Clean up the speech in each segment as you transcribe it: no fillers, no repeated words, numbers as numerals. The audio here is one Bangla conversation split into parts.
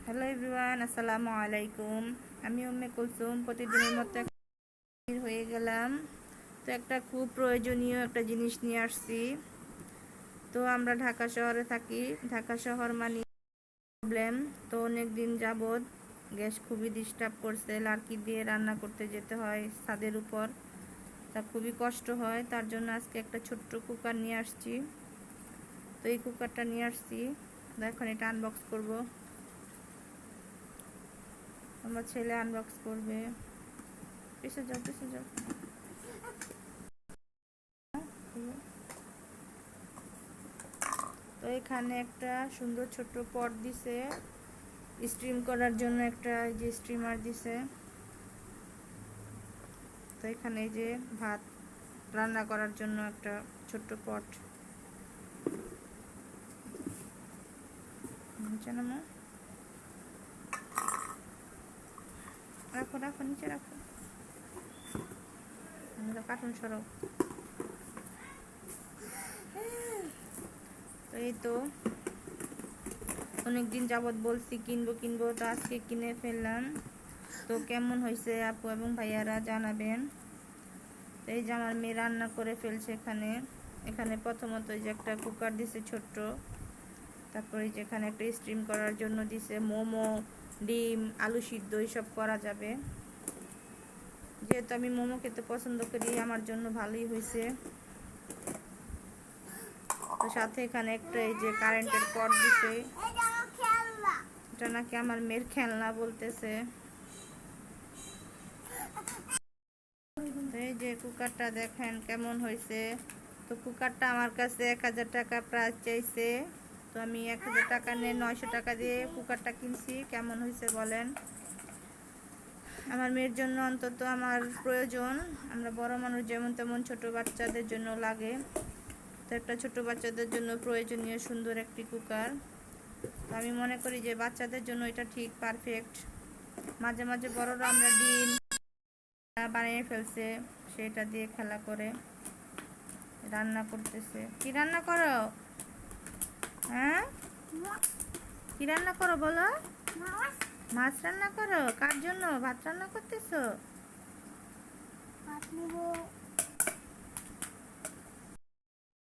হ্যালো এভরিওয়ান, আসসালামু আলাইকুম। আমি উম্মে কুলসুম প্রতিদিনের মতো হাজির হয়ে গেলাম। তো একটা খুব প্রয়োজনীয় একটা জিনিস নিয়ে আসছি। তো আমরা ঢাকা শহরে থাকি। ঢাকা শহর মানে প্রবলেম। তো অনেক দিন যাবৎ গ্যাস খুবই ডিস্টার্ব করছে। লার্কি দিয়ে রান্না করতে যেতে হয় ছাদের উপর, তা খুবই কষ্ট হয়। তার জন্য আজকে একটা ছোট্ট কুকার নিয়ে আসছি। তো এই কুকারটা নিয়ে আসছি, এখন এটা আনবক্স করব। আমার ছেলে আনবক্স করবে। পিছে যাও, পিছে যাও। তো এখানে একটা সুন্দর ছোট্ট পট দিছে স্টিম করার জন্য, একটা যে স্টিমার দিছে। তো এখানে এই যে ভাত রান্না করার জন্য একটা ছোট্ট পট। রাখো রাখো, নিচে রাখো, কার্টুন সরাও। তো এই তো অনেকদিন যাবৎ বলছি কিনবো কিনবো, তো আজকে কিনে ফেললাম। তো কেমন হয়েছে আপু এবং ভাইয়ারা জানাবেন। তো এই যে আমার মেয়ে রান্না করে ফেলছে এখানে। এখানে প্রথমত যে একটা কুকার দিছে ছোট্ট, তারপরে যেখানে একটা স্টিম করার জন্য দিছে মোমো, ডিম, আলু সিদ্ধ এইসব করা যাবে। যেহেতু আমি মোমো খেতে পছন্দ করি, আমার জন্য ভালোই হয়েছে। তো সাথে এখানে একটা এই যে কারেন্টের পট দিছে। এটা নাকি আমার মেয়ের খেলনা বলতেছে। এই যে কুকারটা দেখেন কেমন হয়েছে। তো কুকারটা আমার কাছে 1000 টাকা প্রাইস চাইছে। তো আমি 1000 টাকা নিয়ে 900 টাকা দিয়ে কুকারটা কিনছি। কেমন হয়েছে বলেন। আমার মেয়ের জন্য অন্তত আমার প্রয়োজন। আমরা বড় মানুষ যেমন তেমন ছোট বাচ্চাদের জন্য লাগে। তো একটা ছোট বাচ্চাদের জন্য প্রয়োজনীয় সুন্দর একটি কুকার। তো আমি মনে করি যে বাচ্চাদের জন্য এটা ঠিক পারফেক্ট। মাঝে মাঝে বড়রা আমরা ডিম বানিয়ে ফেলছে, সেটা দিয়ে খেলা করে রান্না করতেছে। কি রান্না করো? হ্যাঁ, কি রান্না করো বলো? মাছ রান্না করো? কার জন্য ভাত রান্না করতেছো?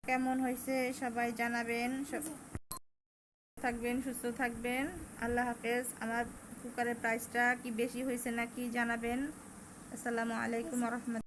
কেমন হয়েছে সবাই জানাবেন। থাকবেন, সুস্থ থাকবেন। আল্লাহ হাফেজ। আমার কুকারের প্রাইসটা কি বেশি হয়েছে নাকি জানাবেন। আসসালামু আলাইকুম ওয়া রাহমাতুল্লাহ।